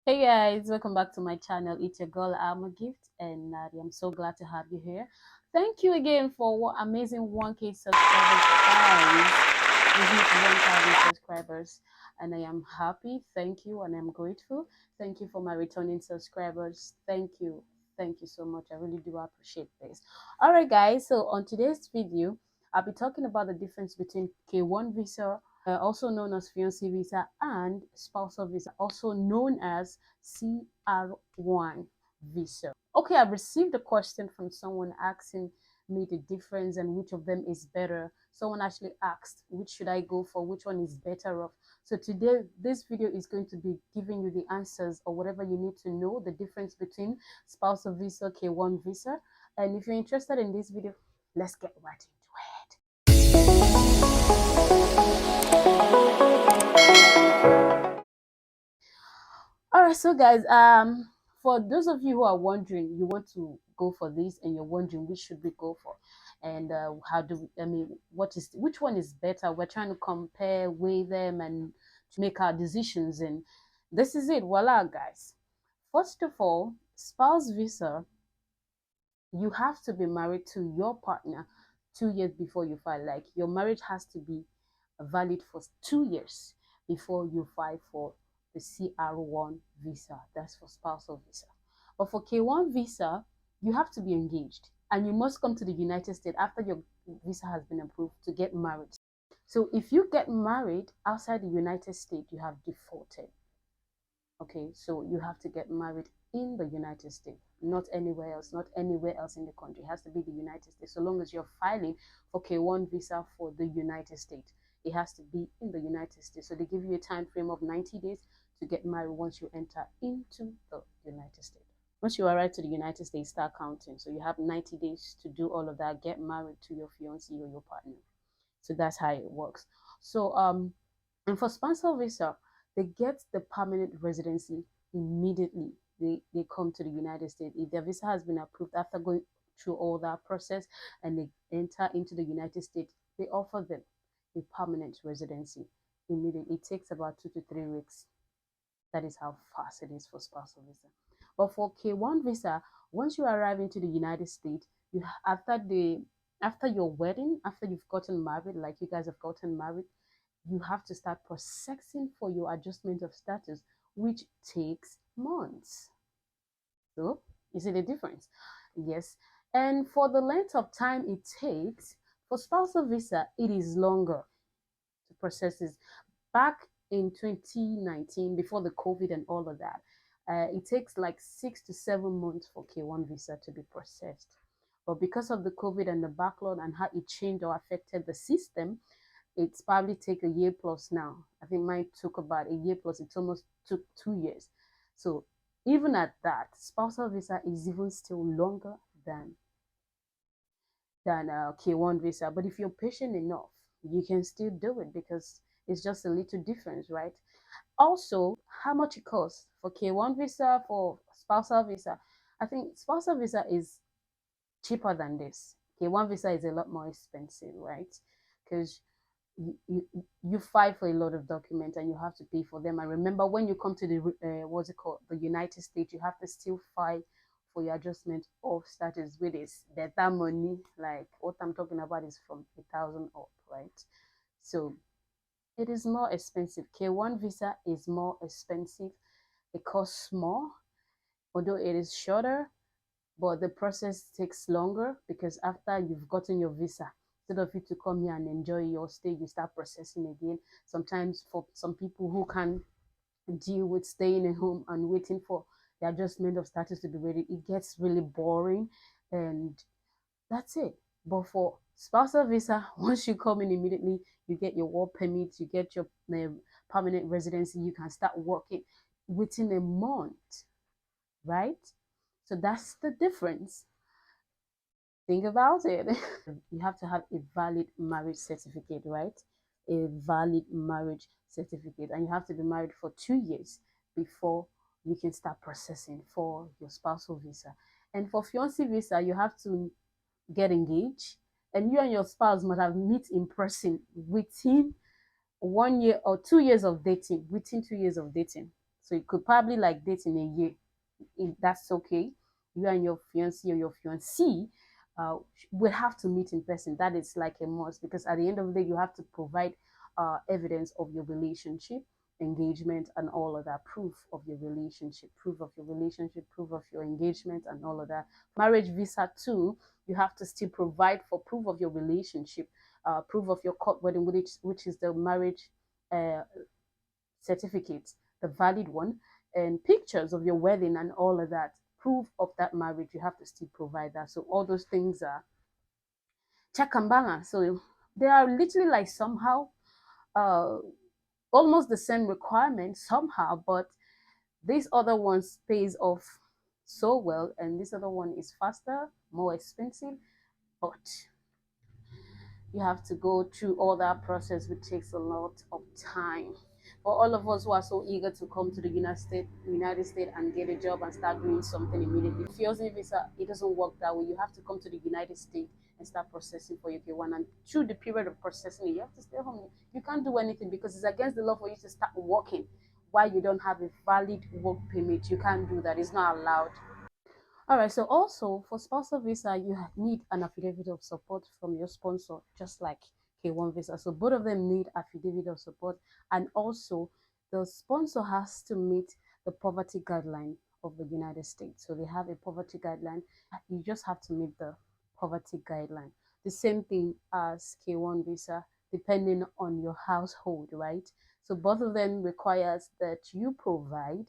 Hey guys, welcome back to my channel. It's your girl Alma Gift, and I'm so glad to have you here. Thank you again for what amazing 1K subscribers, guys. We hit 1,000 subscribers, and I am happy. Thank you, and I'm grateful. Thank you for my returning subscribers. Thank you so much. I really do appreciate this. All right, guys. So on today's video, I'll be talking about the difference between K-1 visa, also known as fiancé visa, and spousal visa, also known as CR1 visa. Okay, I've received a question from someone asking me the difference and which of them is better. Someone actually asked, which should I go for? Which one is better off? So today, this video is going to be giving you the answers or whatever you need to know, the difference between spousal visa, K-1 visa. And if you're interested in this video, let's get right into it. All right, so guys, for those of you who are wondering, you want to go for this, and you're wondering which should we go for, and how do we, which one is better? We're trying to compare, weigh them, and to make our decisions. And this is it, voila, guys. First of all, spouse visa, you have to be married to your partner 2 years before you file. Like your marriage has to be valid for 2 years before you file for the CR1 visa. That's for spousal visa. But for K1 visa, you have to be engaged and you must come to the United States after your visa has been approved to get married. So if you get married outside the United States, you have defaulted. Okay, so you have to get married in the United States, not anywhere else, not anywhere else in the country. It has to be the United States. So long as you're filing for K1 visa for the United States, it has to be in the United States. So they give you a time frame of 90 days to get married once you enter into the United States. Once you arrive to the United States, start counting. So you have 90 days to do all of that, get married to your fiancé or your partner. So that's how it works. So and for spousal visa, they get the permanent residency immediately. They come to the United States. If their visa has been approved after going through all that process and they enter into the United States, they offer them a permanent residency immediately. It takes about 2 to 3 weeks. That is how fast it is for spousal visa. But for K1 visa, once you arrive into the United States, you after your wedding, after you've gotten married, like you guys have gotten married, you have to start processing for your adjustment of status, which takes months. So, you see the difference? Yes. And for the length of time it takes, for spousal visa, it is longer to process this. Back in 2019, before the COVID and all of that, it takes like 6 to 7 months for K1 visa to be processed. But because of the COVID and the backlog and how it changed or affected the system, it's probably take a year plus now. I think mine took about a year plus. It almost took 2 years. So even at that, spousal visa is even still longer than K1 visa. But if you're patient enough, you can still do it because it's just a little difference, right? Also, how much it costs for K1 visa, for spousal visa. I think spousal visa is cheaper than this. K1 visa is a lot more expensive, right? Because you file for a lot of documents and you have to pay for them. I remember when you come to the what's it called, the United States, you have to still file for your adjustment of status, with this better money. Like what I'm talking about is from 1,000 up, right? So it is more expensive. K1 visa is more expensive. It costs more, although it is shorter, but the process takes longer because after you've gotten your visa, instead of you to come here and enjoy your stay, you start processing again. Sometimes for some people who can deal with staying at home and waiting for the adjustment of status to be ready, it gets really boring, and that's it. But for spousal visa, once you come in immediately, you get your work permit, you get your permanent residency, you can start working within a month, right? So that's the difference. Think about it. You have to have a valid marriage certificate, right? A valid marriage certificate. And you have to be married for 2 years before you can start processing for your spousal visa. And for fiancé visa, you have to get engaged. And you and your spouse must have met in person within 1 year or 2 years of dating, within 2 years of dating. So you could probably like date in a year. That's okay. You and your fiancé or your fiancée uh, will have to meet in person. That is like a must, because at the end of the day, you have to provide evidence of your relationship, engagement, and all of that. Proof of your relationship, proof of your relationship, proof of your engagement, and all of that. Marriage visa too, you have to still provide for proof of your relationship, proof of your court wedding, which is the marriage uh, certificate, the valid one, and pictures of your wedding and all of that. Proof of that marriage, you have to still provide that. So all those things are check and balance. So they are literally like somehow uh, almost the same requirements somehow, but this other one pays off so well, and this other one is faster, more expensive, but you have to go through all that process, which takes a lot of time. For all of us who are so eager to come to the United States and get a job and start doing something immediately, Fiancé visa, it doesn't work that way. You have to come to the United States and start processing for your K-1. And through the period of processing, you have to stay home. You can't do anything because it's against the law for you to start working while you don't have a valid work permit. You can't do that. It's not allowed. All right, so also for sponsor visa, you need an affidavit of support from your sponsor, just like K-1 visa. So both of them need affidavit of support, and also the sponsor has to meet the poverty guideline of the United States. So they have a poverty guideline. You just have to meet the poverty guideline. The same thing as K-1 visa, depending on your household, right? So both of them requires that you provide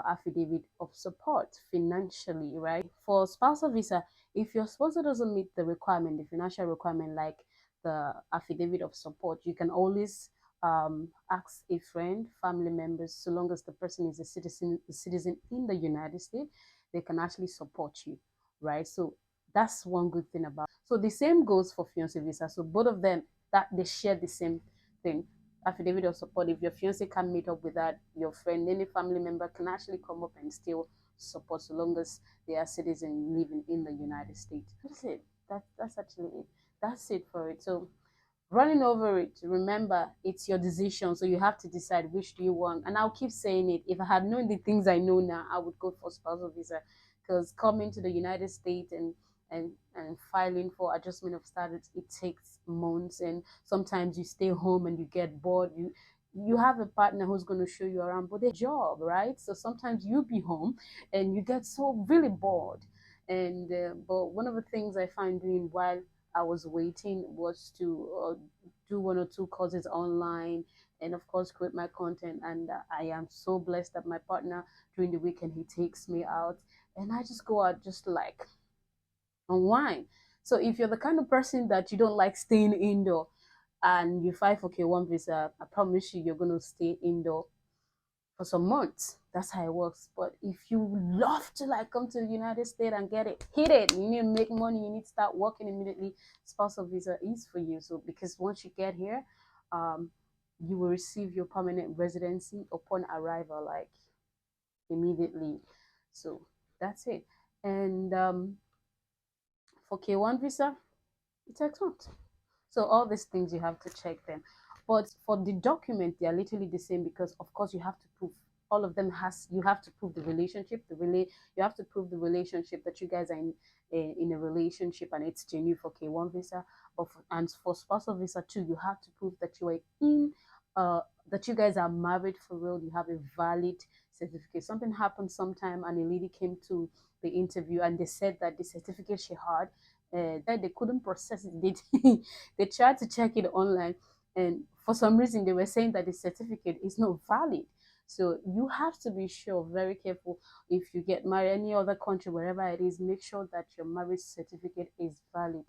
affidavit of support financially, right? For spousal visa, if your sponsor doesn't meet the requirement, the financial requirement, like the affidavit of support, you can always ask a friend, family members, so long as the person is a citizen in the United States, they can actually support you, right? So that's one good thing about. So the same goes for fiancé visa. So both of them, that they share the same thing, affidavit of support. If your fiance can't meet up with that, your friend, any family member can actually come up and still support, so long as they are citizens living in the United States. That's it. That's actually it. That's it for it. So running over it, remember, it's your decision, so you have to decide which do you want. And I'll keep saying it, if I had known the things I know now, I would go for spousal visa, because coming to the United States and filing for adjustment of status, it takes months, and sometimes you stay home and you get bored. You have a partner who's going to show you around, but they job, right? So sometimes you be home and you get so really bored. And but one of the things I find doing while I was waiting was to do one or two courses online, and of course create my content. And I am so blessed that my partner, during the weekend, he takes me out, and I just go out just like unwind. So if you're the kind of person that you don't like staying indoor and you fight for K-1 visa, I promise you, you're gonna stay indoor for some months. That's how it works. But if you love to like come to the United States and get it, hit it, you need to make money, you need to start working immediately, spousal visa is for you. So because once you get here, um, you will receive your permanent residency upon arrival, like immediately. So that's it. And for K-1 visa, it takes months. So all these things you have to check them. But for the document, they are literally the same, because of course you have to prove, all of them has, you have to prove the relationship, you have to prove the relationship that you guys are in a relationship, and it's genuine for K-1 visa. And for spousal visa too, you have to prove that you are in uh that you guys are married for real. You have a valid certificate. Something happened sometime, and a lady came to the interview and they said that the certificate she had, that they couldn't process it. They tried to check it online, and for some reason they were saying that the certificate is not valid. So you have to be sure, very careful. If you get married any other country, wherever it is, make sure that your marriage certificate is valid.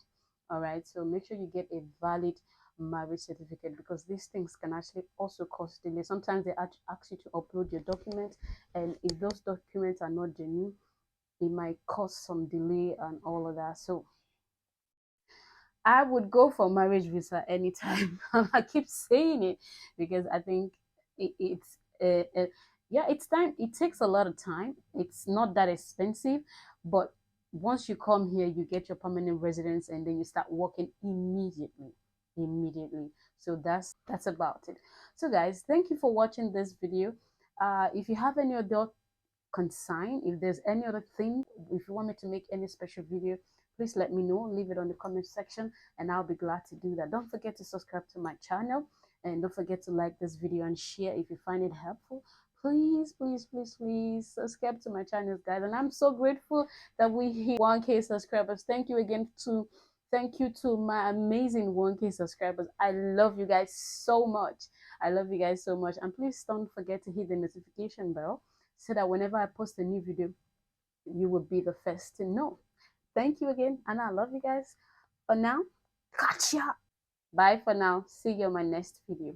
All right, so make sure you get a valid marriage certificate, because these things can actually also cause delay. Sometimes they ask you to upload your documents, and if those documents are not genuine, it might cause some delay and all of that. So I would go for marriage visa anytime. I keep saying it because I think it's yeah, it's time. It takes a lot of time. It's not that expensive, but once you come here, you get your permanent residence, and then you start working immediately. Immediately. So that's about it. So guys, thank you for watching this video. If you have any other consign, if there's any other thing, if you want me to make any special video, please let me know. Leave it on the comment section and I'll be glad to do that. Don't forget to subscribe to my channel and don't forget to like this video and share if you find it helpful. Please, please, please, please subscribe to my channel, guys. And I'm so grateful that we hit 1K subscribers. Thank you to my amazing 1K subscribers. I love you guys so much. I love you guys so much. And please don't forget to hit the notification bell so that whenever I post a new video, you will be the first to know. Thank you again, and I love you guys. For now, gotcha. Bye for now. See you on my next video.